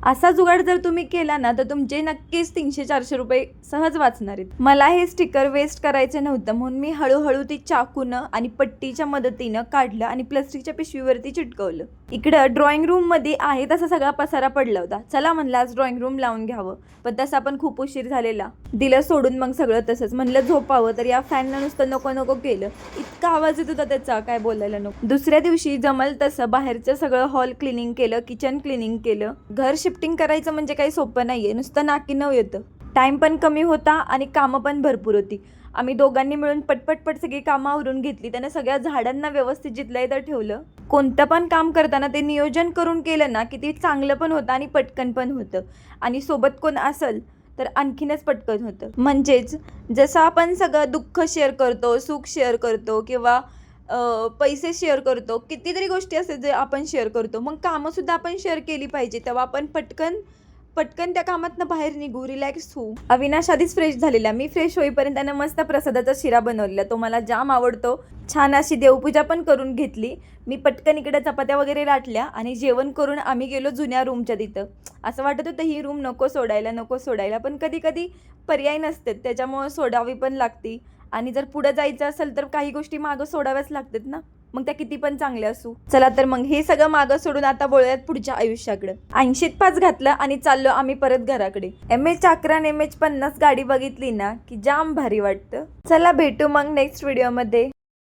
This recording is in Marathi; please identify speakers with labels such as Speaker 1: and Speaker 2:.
Speaker 1: असा जुगाड जर तुम्ही केला ना तर तुमचे नक्कीच 300-400 रुपये सहज वाचणार आहेत. मला हे स्टिकर वेस्ट करायचं नव्हतं म्हणून मी हळूहळू ती चाकूनं आणि पट्टीच्या मदतीनं काढलं आणि प्लास्टिकच्या पिशवीवरती चिटकवलं. इकडं ड्रॉइंग रूममध्ये आहे तसा सगळा पसारा पडला होता. चला म्हणलं आज ड्रॉइंग रूम लावून घ्यावं, पण तसा पण खूप उशीर झालेला. दिलं सोडून मग सगळं तसंच. म्हणलं झोपावं तर या फॅननं नुसतं नको नको केलं. इतका आवाज येत होता त्याचा काय बोलायला नको. दुसऱ्या दिवशी जमल तसं बाहेरचं सगळं हॉल क्लिनिंग केलं, किचन क्लिनिंग केलं. घर शिफ्टिंग करायचं म्हणजे काही सोपं नाहीये, नुसतं नाकी नऊ येतं. टाईम पण कमी होता आणि कामं पण भरपूर होती. आम्ही दोघांनी मिळून पटपट सगळी कामं आवरून घेतली. त्यानं सगळ्या झाडांना व्यवस्थित जिथलं तर ठेवलं. कोणतं पण काम करताना ते नियोजन करून केलं ना की ते चांगलं पण होतं आणि पटकन पण होतं. आणि सोबत कोण असेल तर आणखीनच पटकन होतं. म्हणजेच जसं आपण सगळं दुःख शेअर करतो, सुख शेअर करतो किंवा पैसे शेअर करतो, कितीतरी गोष्टी असतात जे आपण शेअर करतो. मग कामंसुद्धा आपण शेअर केली पाहिजे, तेव्हा आपण पटकन त्या कामातनं बाहेर निघू, रिलॅक्स होऊ. अविनाश आधीच फ्रेश झालेला. मी फ्रेश होईपर्यंत त्यानं मस्त प्रसादाचा शिरा बनवलेला, तो मला जाम आवडतो. छान अशी देवपूजा पण करून घेतली. मी पटकन इकडे चपात्या वगैरे लाटल्या आणि जेवण करून आम्ही गेलो जुन्या रूमच्या तिथं. असं वाटत होतं ही रूम नको सोडायला, पण कधी कधी पर्याय नसतात, त्याच्यामुळं सोडावी पण लागती. आणि जर पुढं जायचं असेल तर काही गोष्टी मागं सोडाव्याच लागतात ना, मग त्या किती पण चांगल्या असू. चला तर मग हे सगळं मागं सोडून आता बोलूयात पुढच्या आयुष्याकडे. 80त पास घातलं आणि चाललो आम्ही परत घराकडे. MH11 MH50 गाडी बघितली ना की जाम भारी वाटतं. चला भेटू मग नेक्स्ट व्हिडिओमध्ये.